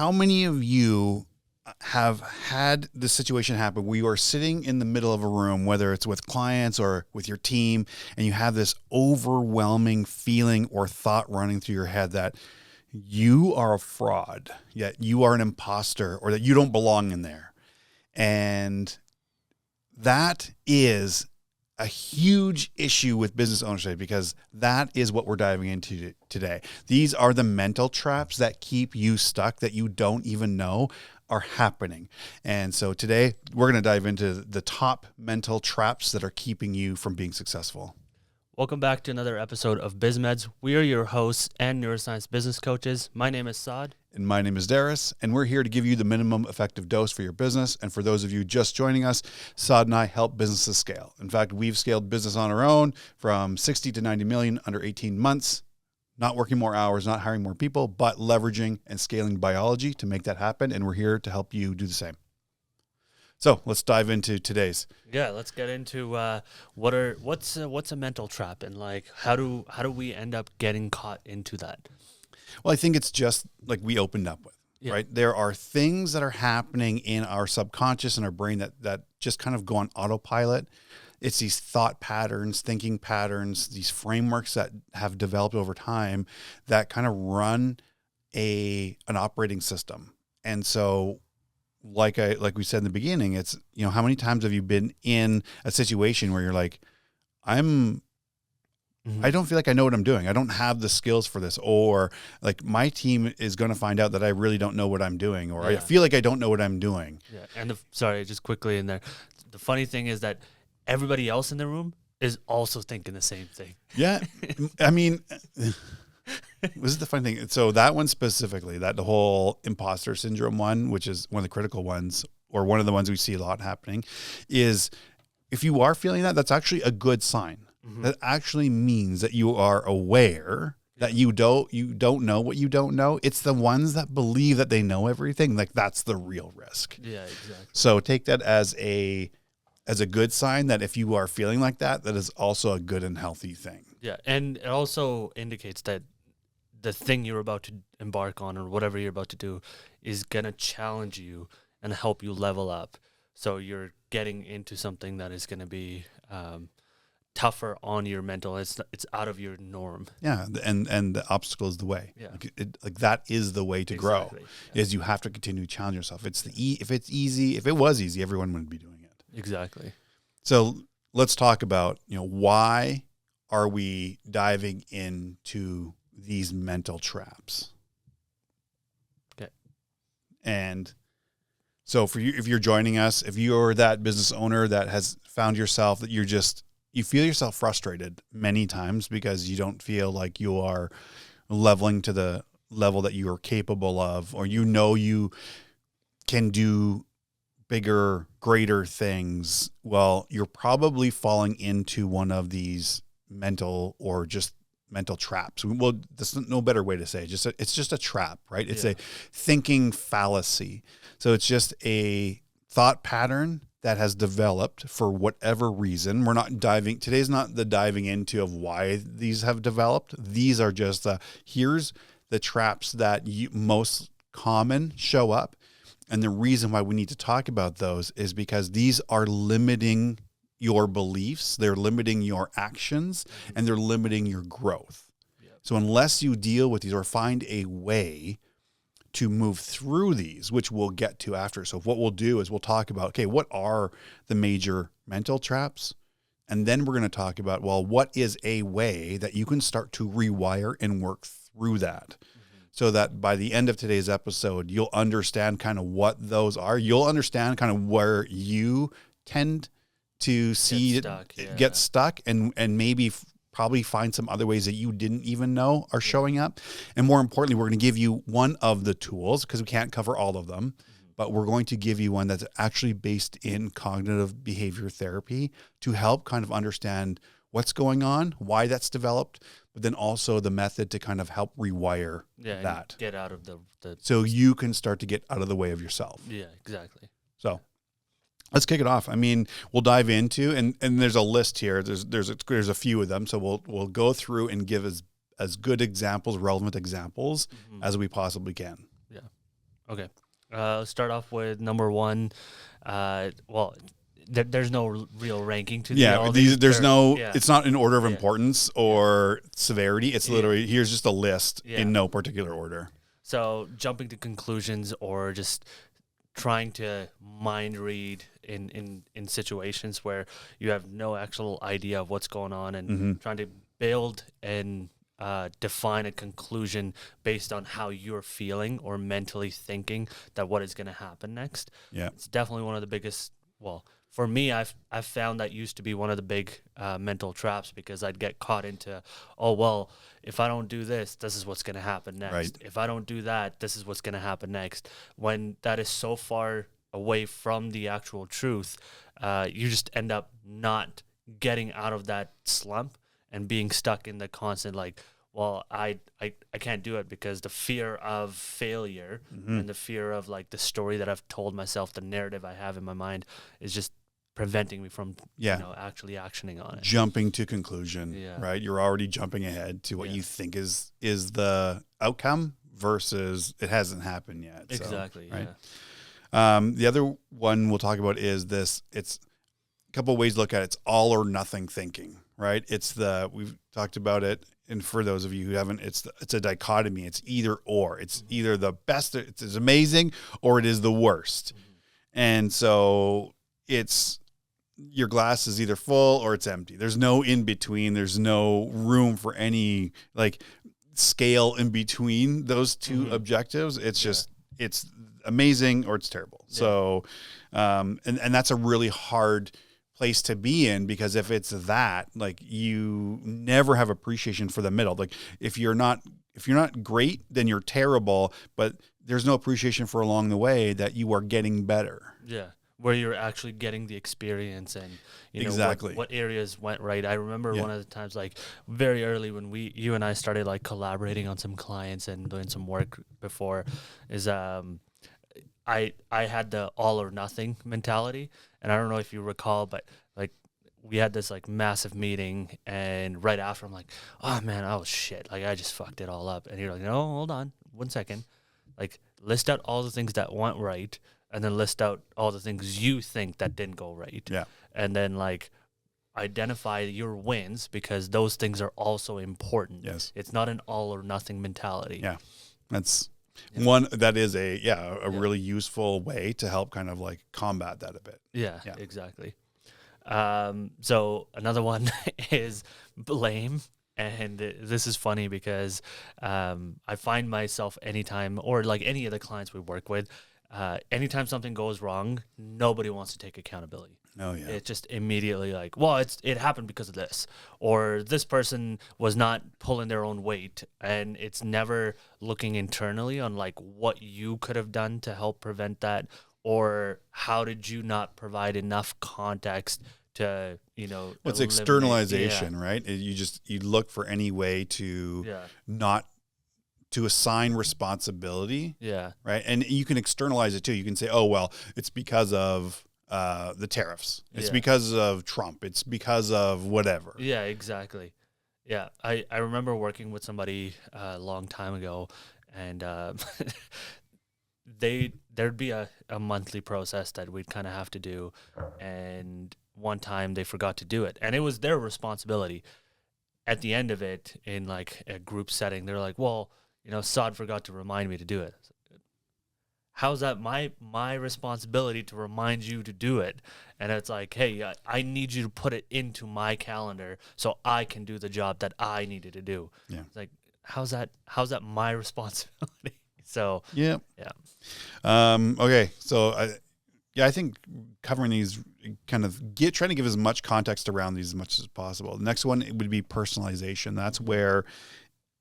how many of you have had this situation happen where you are sitting in the middle of a room, whether it's with clients or with your team, and you have this overwhelming feeling or thought running through your head that you are a fraud, yet you are an imposter, or that you don't belong in there. And that is a huge issue with business ownership, because that is what we're diving into today. These are the mental traps that keep you stuck, that you don't even know are happening. And so today we're going to dive into the top mental traps that are keeping you from being successful. Welcome back to another episode of BizMeds. We are your hosts and neuroscience business coaches. My name is Saad. And my name is Darius, and we're here to give you the minimum effective dose for your business. And for those of you just joining us, Saad and I help businesses scale. In fact, we've scaled business on our own from 60 to 90 million under 18 months, not working more hours, not hiring more people, but leveraging and scaling biology to make that happen. And we're here to help you do the same. So let's dive into today's. Yeah, let's get into what's a mental trap, and like how do we end up getting caught into that? Well, I think it's just like we opened up with, right? There are things that are happening in our subconscious and our brain that just kind of go on autopilot. It's these thought patterns, thinking patterns, these frameworks that have developed over time that kind of run an operating system. And so like we said in the beginning, it's, how many times have you been in a situation where you're like, I don't feel like I know what I'm doing. I don't have the skills for this. Or like my team is going to find out that I really don't know what I'm doing, or I feel like I don't know what I'm doing. Yeah. And sorry, just quickly in there. The funny thing is that everybody else in the room is also thinking the same thing. Yeah. I mean, this is the funny thing. So that one specifically, that the whole imposter syndrome one, which is one of the critical ones, or one of the ones we see a lot happening, is if you are feeling that, that's actually a good sign. Mm-hmm. That actually means that you are aware that you don't know what you don't know. It's the ones that believe that they know everything. Like, that's the real risk. Yeah, exactly. So take that as a good sign that if you are feeling like that, that is also a good and healthy thing. Yeah. And it also indicates that the thing you're about to embark on, or whatever you're about to do, is going to challenge you and help you level up. So you're getting into something that is going to be tougher on your mental. It's out of your norm. Yeah, and the obstacle is the way. Yeah, like that is the way to grow. Yeah. Is you have to continue to challenge yourself. It's if it was easy, everyone wouldn't be doing it. Exactly. So let's talk about why are we diving into these mental traps? Okay. And so for you, if you're joining us, if you're that business owner that has found yourself that you feel yourself frustrated many times because you don't feel like you are leveling to the level that you are capable of, or you can do bigger, greater things, well, you're probably falling into one of these mental traps. Well, there's no better way to say it. It's just a trap, right? It's a thinking fallacy. So it's just a thought pattern that has developed for whatever reason. Today's not the diving into of why these have developed. These are just here's the traps that most common show up. And the reason why we need to talk about those is because these are limiting your beliefs, they're limiting your actions, and they're limiting your growth. Yep. So unless you deal with these or find a way to move through these, which we'll get to after. So what we'll do is we'll talk about, okay, what are the major mental traps? And then we're going to talk about, well, what is a way that you can start to rewire and work through that? So that by the end of today's episode, you'll understand kind of what those are. You'll understand kind of where you tend to get stuck and maybe probably find some other ways that you didn't even know are showing up. And more importantly, we're going to give you one of the tools, because we can't cover all of them, but we're going to give you one that's actually based in cognitive behavior therapy to help kind of understand what's going on, why that's developed, but then also the method to kind of help rewire that. Get out of the so you can start to get out of the way of yourself. Yeah, exactly. So let's kick it off. I mean, we'll dive into, and there's a list here. There's a few of them. So we'll go through and give as good examples, relevant examples as we possibly can. Yeah. Okay. Let's start off with number one. Well, there's no real ranking to all these. There's no, Yeah. it's not in order of importance or severity. It's literally, here's just a list in no particular order. So jumping to conclusions or just trying to mind read in situations where you have no actual idea of what's going on and trying to build and define a conclusion based on how you're feeling or mentally thinking that what is going to happen next. Yeah. It's definitely one of the biggest, well, for me, I've found that used to be one of the big mental traps, because I'd get caught into, oh, well, if I don't do this, this is what's going to happen next. Right. If I don't do that, this is what's going to happen next. When that is so far away from the actual truth, you just end up not getting out of that slump and being stuck in the constant, like, well, I can't do it because the fear of failure and the fear of like the story that I've told myself, the narrative I have in my mind, is just preventing me from actually actioning on it. Jumping to conclusion, right? You're already jumping ahead to what you think is the outcome versus it hasn't happened yet. Exactly. So, right? The other one we'll talk about is this. It's a couple of ways to look at it. It's all or nothing thinking, right? We've talked about it. And for those of you who haven't, it's a dichotomy. It's either or. It's either the best, it's amazing, or it is the worst. And so it's, your glass is either full or it's empty. There's no in between. There's no room for any like scale in between those two objectives. It's just, it's amazing or it's terrible. Yeah. So, and that's a really hard place to be in, because if it's that, like, you never have appreciation for the middle. Like, if you're not great, then you're terrible, but there's no appreciation for along the way that you are getting better. Yeah. Where you're actually getting the experience and exactly what areas went right. I remember one of the times, like very early when you and I started like collaborating on some clients and doing some work before, is I had the all or nothing mentality. And I don't know if you recall, but like we had this like massive meeting, and right after I'm like, oh man, oh shit, like I just fucked it all up. And you're like, no, hold on 1 second. Like, list out all the things that went right, and then list out all the things you think that didn't go right. Yeah. And then like identify your wins, because those things are also important. Yes. It's not an all or nothing mentality. Yeah. That's one that is a really useful way to help kind of like combat that a bit. Yeah. Exactly. So another one is blame. And this is funny because I find myself anytime, or like any of the clients we work with, anytime something goes wrong, nobody wants to take accountability. Oh yeah. It's just immediately like, well, it happened because of this, or this person was not pulling their own weight, and it's never looking internally on like what you could have done to help prevent that, or how did you not provide enough context to, it's externalization, right? You look for any way to not to assign responsibility. Yeah. Right. And you can externalize it too. You can say, oh, well, it's because of the tariffs. It's because of Trump. It's because of whatever. Yeah, exactly. Yeah. I remember working with somebody a long time ago, and there'd be a monthly process that we'd kind of have to do. And one time they forgot to do it, and it was their responsibility. At the end of it, in like a group setting, they're like, well, Saad forgot to remind me to do it. How's that my responsibility to remind you to do it? And it's like, hey, I need you to put it into my calendar so I can do the job that I needed to do. Yeah. It's like, how's that my responsibility? So yeah. Okay. So I think covering these, kind of trying to give as much context around these as much as possible. The next one would be personalization. That's where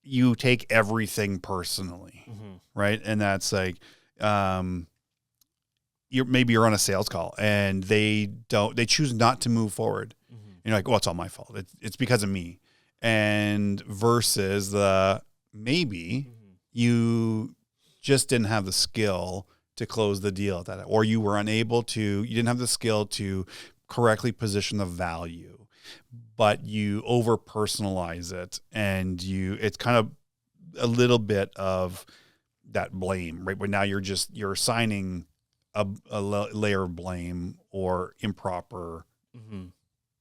you take everything personally, right? And that's like, you're on a sales call and they choose not to move forward. You're like, well, it's all my fault. It's because of me. And versus maybe you just didn't have the skill to close the deal at that, or you didn't have the skill to correctly position the value, but you over personalize it, and it's kind of a little bit of that blame, right? But now you're assigning a layer of blame or improper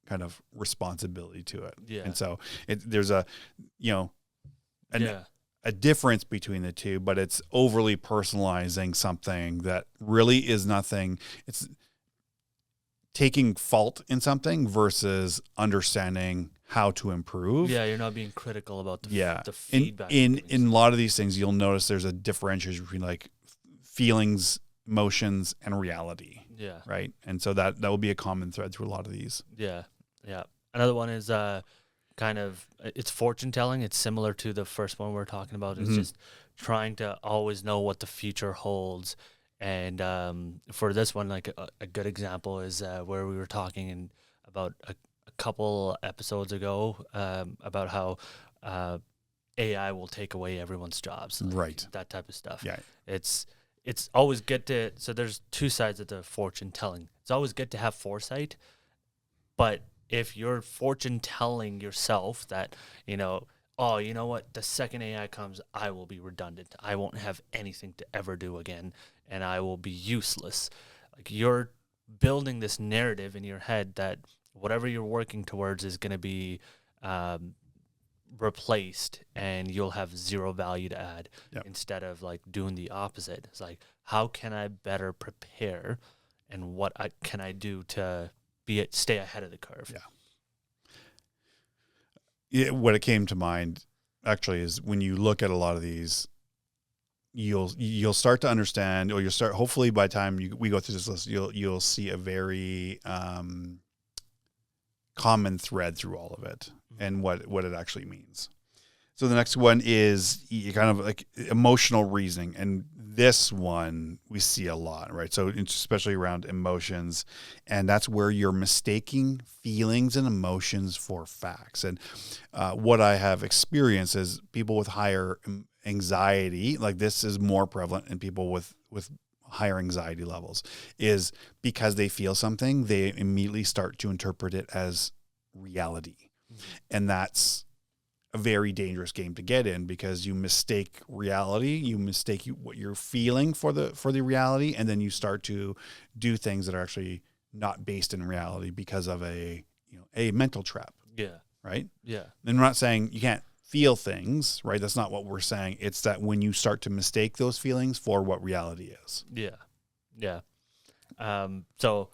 kind of responsibility to it. Yeah. And so there's a, you know, Yeah. a difference between the two, but it's overly personalizing something that really is nothing. It's taking fault in something versus understanding how to improve. Yeah, you're not being critical about the the feedback. In a lot of these things, you'll notice there's a differentiation between like feelings, emotions, and reality. Yeah. Right. And so that will be a common thread through a lot of these. Yeah. Yeah. Another one is kind of, it's fortune telling. It's similar to the first one we were talking about. It's just trying to always know what the future holds. And for this one, like a good example is where we were talking about a couple episodes ago about how AI will take away everyone's jobs, like right? That type of stuff. Yeah, it's always good to. So there's two sides of the fortune telling. It's always good to have foresight, but if you're fortune telling yourself that oh, you know what, the second AI comes, I will be redundant. I won't have anything to ever do again, and I will be useless. Like, you're building this narrative in your head that whatever you're working towards is going to be replaced, and you'll have zero value to add. Yep. Instead of like doing the opposite. It's like, how can I better prepare, and what can I do to stay ahead of the curve? What it came to mind actually is when you look at a lot of these, you'll start to understand, or hopefully by the time we go through this list, you'll see a very common thread through all of it and what it actually means. So the next one is kind of like emotional reasoning. And this one we see a lot, right? So especially around emotions, and that's where you're mistaking feelings and emotions for facts. And what I have experienced is people with higher anxiety, like this is more prevalent in people with higher anxiety levels, is because they feel something, they immediately start to interpret it as reality. And that's a very dangerous game to get in, because you mistake reality, you mistake what you're feeling for the reality, and then you start to do things that are actually not based in reality because of a mental trap. Yeah. Right? Yeah. And we're not saying you can't feel things, right? That's not what we're saying. It's that when you start to mistake those feelings for what reality is. Yeah. Yeah. So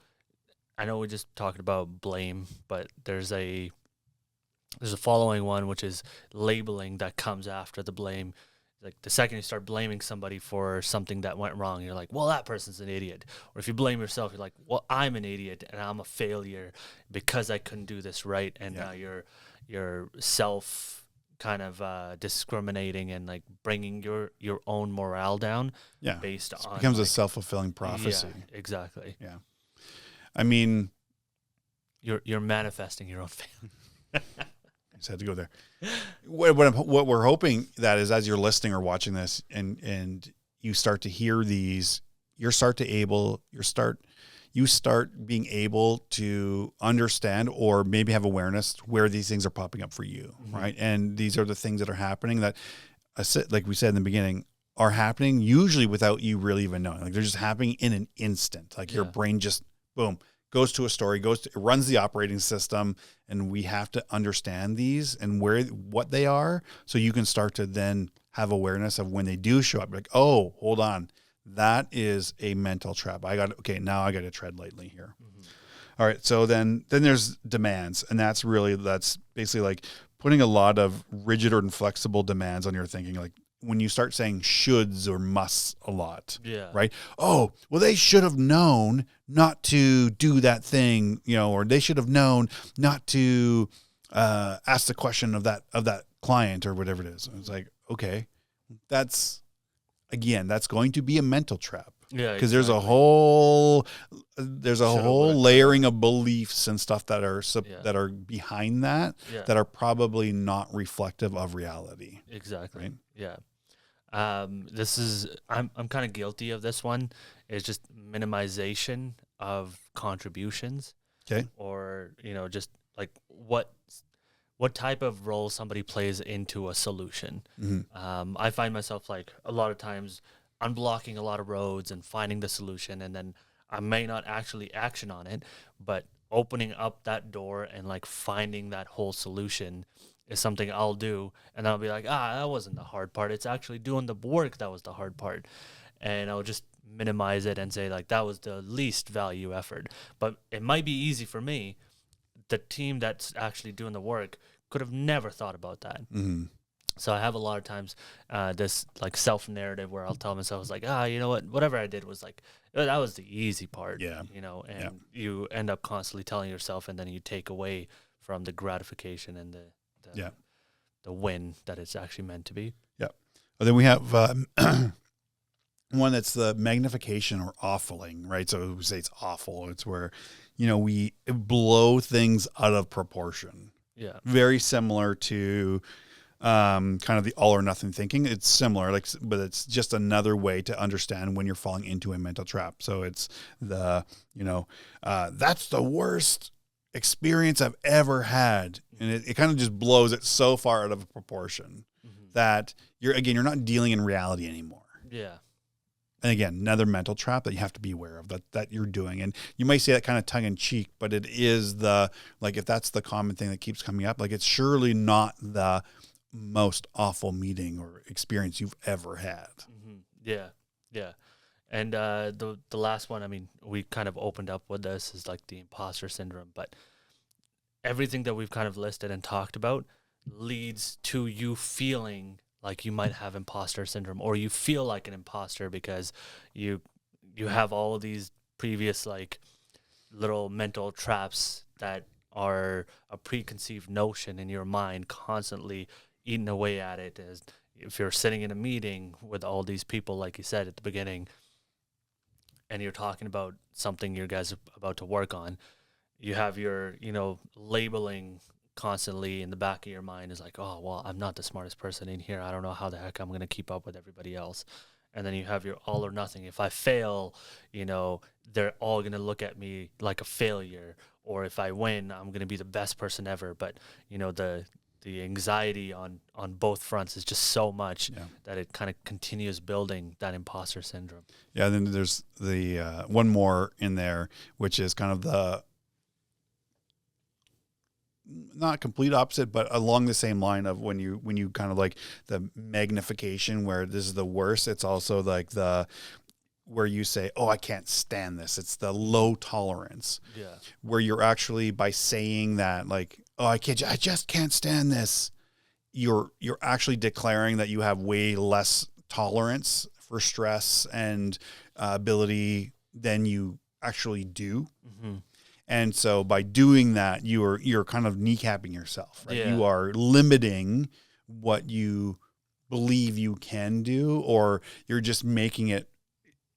I know we just talked about blame, but there's a following one, which is labeling, that comes after the blame. Like, the second you start blaming somebody for something that went wrong, you're like, well, that person's an idiot. Or if you blame yourself, you're like, well, I'm an idiot and I'm a failure because I couldn't do this right. And now you're self kind of discriminating and like bringing your own morale down. Yeah, based on, it becomes a self-fulfilling prophecy. Yeah, exactly. Yeah, I mean, you're manifesting your own failure. I just had to go there. What we're hoping that is, as you're listening or watching this, and you start to hear these, you start being able to understand, or maybe have awareness where these things are popping up for you, right? And these are the things that are happening that, like we said in the beginning, are happening usually without you really even knowing. Like, they're just happening in an instant. Like, your brain just boom goes to a story, it runs the operating system, and we have to understand these and what they are, so you can start to then have awareness of when they do show up. Like, oh, hold on, that is a mental trap. Now I got to tread lightly here. All right, so then there's demands, and that's basically like putting a lot of rigid or inflexible demands on your thinking. Like, when you start saying shoulds or musts a lot, right? Oh, well, they should have known not to do that thing, or they should have known not to ask the question of that client, or whatever it is. It's like, okay, that's going to be a mental trap. Yeah, because there's a whole layering of beliefs and stuff that are behind that are probably not reflective of reality. Exactly. Right? Yeah. I'm kind of guilty of this one. It's just minimization of contributions. Okay. Or just like what what type of role somebody plays into a solution. I find myself like a lot of times unblocking a lot of roads and finding the solution, and then I may not actually action on it, but opening up that door and like finding that whole solution is something I'll do, and I'll be like, that wasn't the hard part. It's actually doing the work that was the hard part. And I'll just minimize it and say like that was the least value effort. But it might be easy for me. The team that's actually doing the work could have never thought about that. So I have a lot of times this like self-narrative where I'll tell myself, it's like, you know what, whatever I did was like, that was the easy part, you know, and you end up constantly telling yourself, and then you take away from the gratification and the win that it's actually meant to be. Yeah. Well, then we have one that's the magnification or awfuling, right? So we say it's awful. It's where, you know, we blow things out of proportion. Yeah. Very similar to kind of the all or nothing thinking. It's similar, like, but it's just another way to understand when you're falling into a mental trap. So it's the, you know, that's the worst experience I've ever had. And it kind of just blows it so far out of proportion that you're not dealing in reality anymore. Yeah. And again, another mental trap that you have to be aware of that you're doing. And you might say that kind of tongue in cheek, but it is like, if that's the common thing that keeps coming up, like it's surely not the most awful meeting or experience you've ever had. Yeah. Yeah. And the last one, I mean, we kind of opened up with this, is like the imposter syndrome, but everything that we've kind of listed and talked about leads to you feeling like you might have imposter syndrome, or you feel like an imposter because you have all of these previous like little mental traps that are a preconceived notion in your mind constantly eating away at it. As if you're sitting in a meeting with all these people, like you said at the beginning, and you're talking about something you guys are about to work on, you have your, you know, labeling constantly in the back of your mind is like, oh, well, I'm not the smartest person in here. I don't know how the heck I'm going to keep up with everybody else. And then you have your all or nothing. If I fail, you know, they're all going to look at me like a failure. Or if I win, I'm going to be the best person ever. But, you know, the anxiety on both fronts is just so much that it kind of continues building that imposter syndrome. Yeah, then there's the one more in there, which is kind of the not complete opposite, but along the same line of when you kind of like the magnification, where this is the worst. It's also like where you say, oh, I can't stand this. It's the low tolerance. Yeah. Where you're actually, by saying that, like, oh, I just can't stand this, you're actually declaring that you have way less tolerance for stress and ability than you actually do. And so by doing that, you're kind of kneecapping yourself, right? You are limiting what you believe you can do, or you're just making it,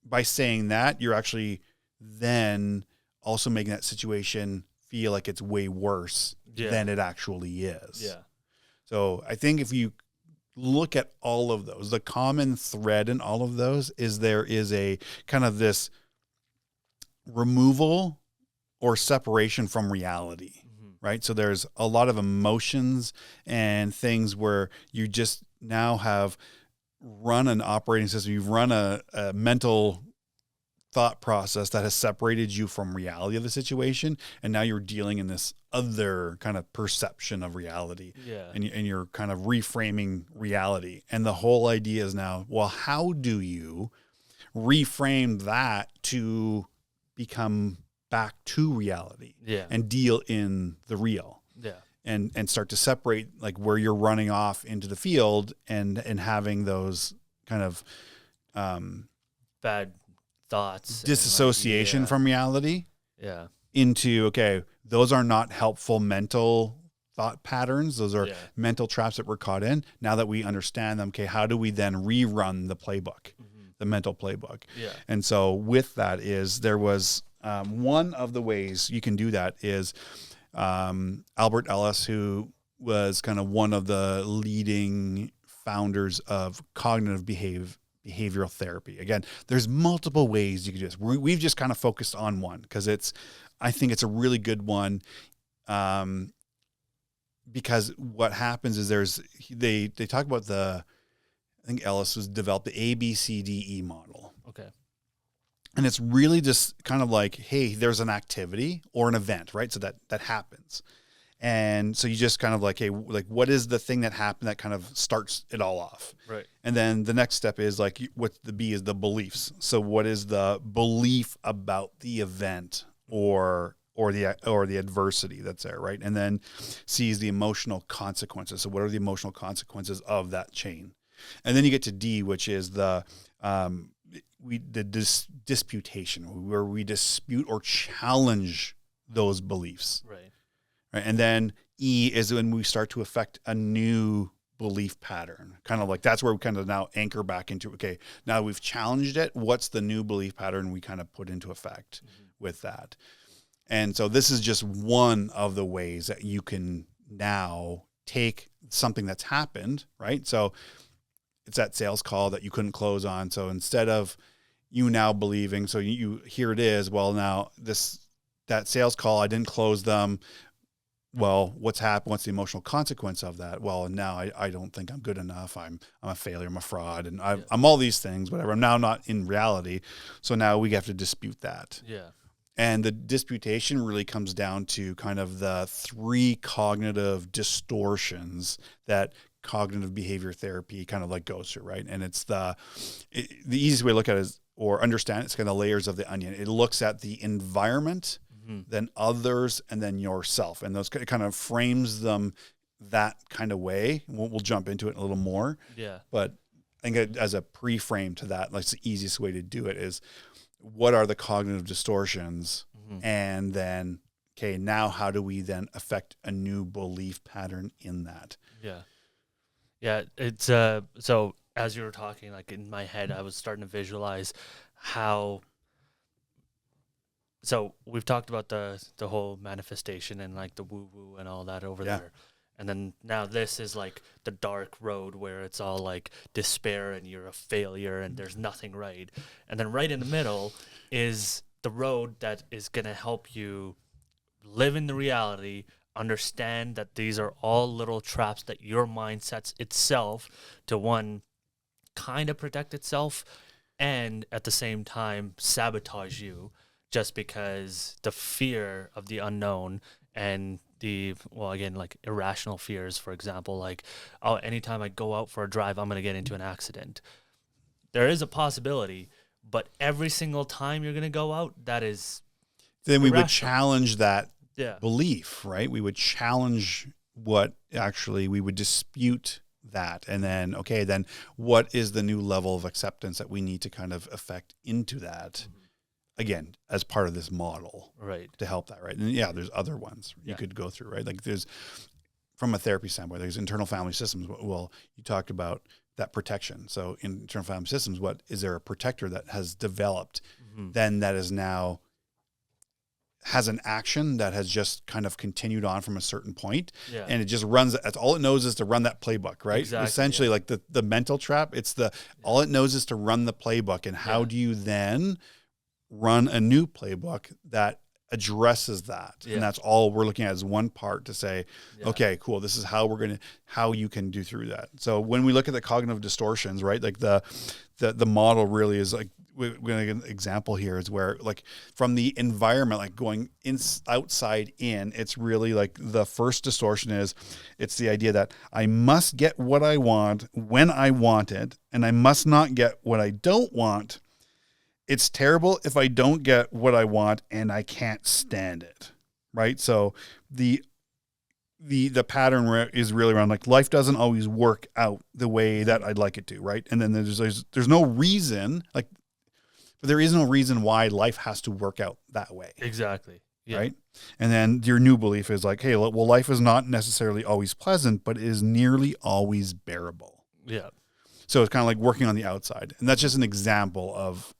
by saying that, you're actually then also making that situation feel like it's way worse than it actually is. Yeah. So I think if you look at all of those, the common thread in all of those is there is a kind of this removal or separation from reality, right? So there's a lot of emotions and things where you just now have run an operating system. You've run a mental thought process that has separated you from reality of the situation. And now you're dealing in this other kind of perception of reality. Yeah. And you're kind of reframing reality. And the whole idea is now, well, how do you reframe that to become back to reality and deal in the real and start to separate like where you're running off into the field and having those kind of bad thoughts, disassociation from reality into, okay, those are not helpful mental thought patterns. Those are mental traps that we're caught in. Now that we understand them, okay, how do we then rerun the playbook, the mental playbook? And so with that there was one of the ways you can do that is Albert Ellis, who was kind of one of the leading founders of cognitive behavioral therapy. Again, there's multiple ways you can do this. We've just kind of focused on one because I think it's a really good one. because what happens is they talk about I think Ellis was developed the ABCDE model. Okay. And it's really just kind of like, hey, there's an activity or an event, right? So that happens. And so you just kind of like, hey, like what is the thing that happened that kind of starts it all off? Right. And then the next step is like what the B is the beliefs. So what is the belief about the event or the adversity that's there, right? And then C is the emotional consequences. So what are the emotional consequences of that chain? And then you get to D, which is the disputation, where we dispute or challenge those beliefs. Right. Right. And then E is when we start to affect a new belief pattern. Kind of like that's where we kind of now anchor back into, okay, now we've challenged it. What's the new belief pattern we kind of put into effect with that? And so this is just one of the ways that you can now take something that's happened, right? So it's that sales call that you couldn't close on. So instead of you now believing, so you here it is, well, now that sales call, I didn't close them. Well, what's happened? What's the emotional consequence of that? Well, now I don't think I'm good enough. I'm a failure. I'm a fraud, and I'm all these things. Whatever. I'm now not in reality. So now we have to dispute that. Yeah. And the disputation really comes down to kind of the 3 cognitive distortions that cognitive behavior therapy kind of like goes through, right? And it's the easiest way to look at it is, or understand it's kind of layers of the onion. It looks at the environment, then others, and then yourself. And those kind of frames them that kind of way. We'll jump into it a little more. Yeah. But I think as a pre-frame to that, like the easiest way to do it is, what are the cognitive distortions? And then, okay, now how do we then affect a new belief pattern in that? Yeah. Yeah. It's, so as you were talking, like in my head, I was starting to visualize how, so we've talked about the whole manifestation and like the woo woo and all that over there. And then now this is like the dark road where it's all like despair and you're a failure and there's nothing right. And then right in the middle is the road that is going to help you live in the reality, understand that these are all little traps that your mind sets itself to, one, kind of protect itself and at the same time sabotage you, just because the fear of the unknown and again, like irrational fears, for example, like, oh, anytime I go out for a drive, I'm going to get into an accident. There is a possibility, but every single time you're going to go out, that is then we irrational. would challenge that belief, right? We would challenge we would dispute that. And then, okay, then what is the new level of acceptance that we need to kind of affect into that? Again, as part of this model, right, to help that, right? And there's other ones you could go through, right? Like there's, from a therapy standpoint, there's internal family systems. Well, you talked about that protection. So in internal family systems, what is there a protector that has developed then that is now has an action that has just kind of continued on from a certain point, and it just runs. That's all it knows is to run that playbook, right? Exactly, essentially, like the mental trap. It's all it knows is to run the playbook, and how do you then run a new playbook that addresses that? And that's all we're looking at is one part to say, okay, cool, this is how you can do through that. So when we look at the cognitive distortions, right, like the model really is like, we're going to get an example here is where, like, from the environment, like going outside in, it's really like the first distortion is, it's the idea that I must get what I want when I want it, and I must not get what I don't want. It's terrible if I don't get what I want and I can't stand it, right? So the pattern is really around, like, life doesn't always work out the way that I'd like it to, right? And then there's no reason, like, but there is no reason why life has to work out that way. Exactly. Yeah. Right? And then your new belief is like, hey, well, life is not necessarily always pleasant, but it is nearly always bearable. Yeah. So it's kind of like working on the outside. And that's just an example of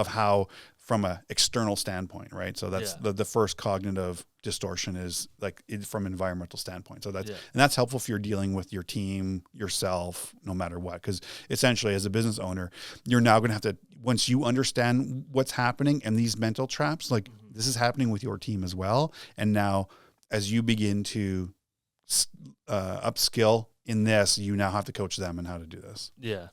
how, from an external standpoint, right? So that's the first cognitive distortion is like from an environmental standpoint. So and that's helpful if you're dealing with your team, yourself, no matter what. Because essentially, as a business owner, you're now going to have to, once you understand what's happening and these mental traps, like this is happening with your team as well. And now, as you begin to upskill in this, you now have to coach them on how to do this. Yeah.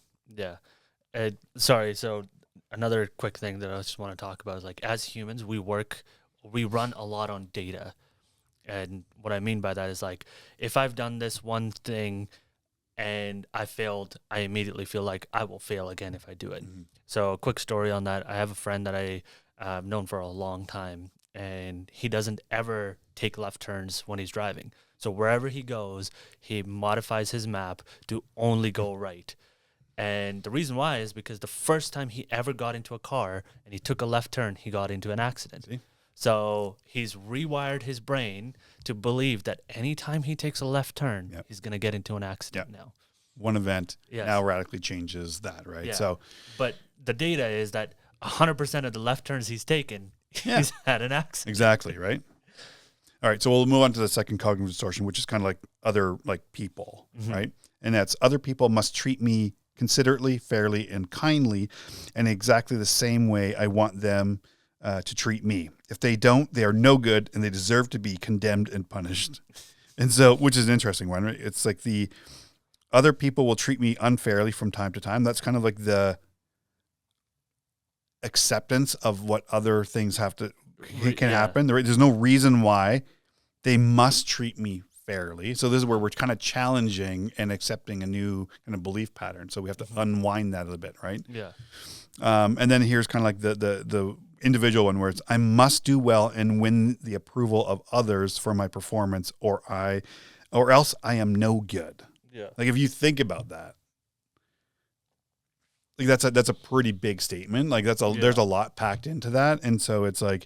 Sorry. So another quick thing that I just want to talk about is like, as humans, we run a lot on data. And what I mean by that is like, if I've done this one thing and I failed, I immediately feel like I will fail again if I do it. Mm-hmm. So a quick story on that. I have a friend that I've known for a long time, and he doesn't ever take left turns when he's driving. So wherever he goes, he modifies his map to only go right. And the reason why is because the first time he ever got into a car and he took a left turn, he got into an accident. See? So he's rewired his brain to believe that anytime he takes a left turn, he's going to get into an accident now. One event now radically changes that, right? Yeah. So, but the data is that 100% of the left turns he's taken, he's had an accident. Exactly, right? All right, so we'll move on to the second cognitive distortion, which is kind of like other people, right? And that's other people must treat me considerately, fairly, and kindly, and exactly the same way I want them to treat me. If they don't, they are no good, and they deserve to be condemned and punished. And so, which is an interesting one, right? It's like the other people will treat me unfairly from time to time. That's kind of like the acceptance of what other things can happen. There's no reason why they must treat me fairly. So this is where we're kind of challenging and accepting a new kind of belief pattern. So we have to unwind that a little bit, right? Yeah. And then here's kind of like the individual one where it's, I must do well and win the approval of others for my performance, or else I am no good. Yeah. Like if you think about that, like that's a pretty big statement. Like there's a lot packed into that. And so it's like,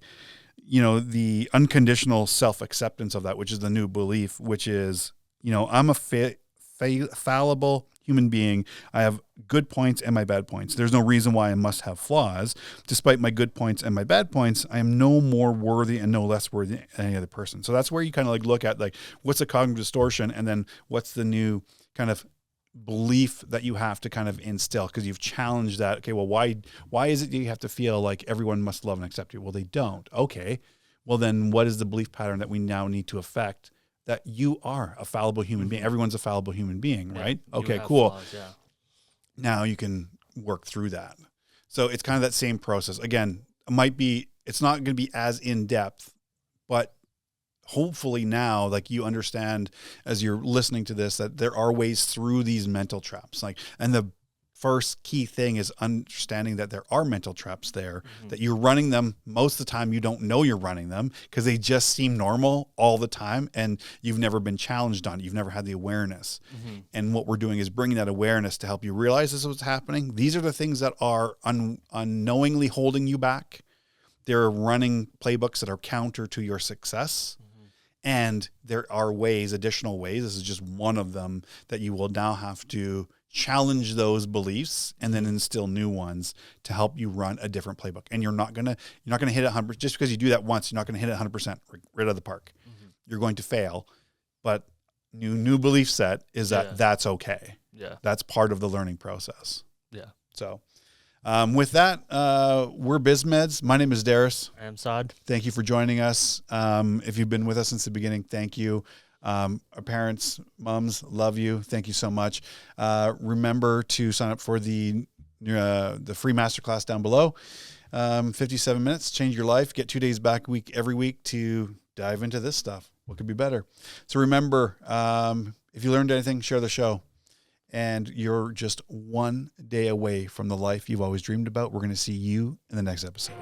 the unconditional self-acceptance of that, which is the new belief, which is, I'm a fallible human being. I have good points and my bad points. There's no reason why I must have flaws. Despite my good points and my bad points, I am no more worthy and no less worthy than any other person. So that's where you kind of like look at like, what's a cognitive distortion? And then what's the new kind of belief that you have to kind of instill, because you've challenged that. Okay, well, why is it that you have to feel like everyone must love and accept you? Well, they don't. Okay, well then what is the belief pattern that we now need to affect, that you are a fallible human being? Everyone's a fallible human being, right? Okay, cool. Flaws, Now you can work through that. So it's kind of that same process. Again, it's not going to be as in depth, but hopefully now, like, you understand as you're listening to this, that there are ways through these mental traps. Like, and the first key thing is understanding that there are mental traps there, that you're running them. Most of the time you don't know you're running them because they just seem normal all the time. And you've never been challenged on it. You've never had the awareness. And what we're doing is bringing that awareness to help you realize this is what's happening. These are the things that are unknowingly holding you back. They're running playbooks that are counter to your success. And there are additional ways, this is just one of them, that you will now have to challenge those beliefs and then instill new ones to help you run a different playbook. And you're not gonna hit it 100%. Just because you do that once, you're not gonna hit it 100% right out of the park. You're going to fail, but new belief set is that that's okay. Yeah, that's part of the learning process. Yeah. So. With that, we're BizMeds. My name is Darius. I am Saad. Thank you for joining us. If you've been with us since the beginning, thank you. Our parents, moms, love you. Thank you so much. Remember to sign up for the free masterclass down below. 57 minutes, change your life. Get 2 days back every week to dive into this stuff. What could be better? So remember, if you learned anything, share the show. And you're just one day away from the life you've always dreamed about. We're going to see you in the next episode.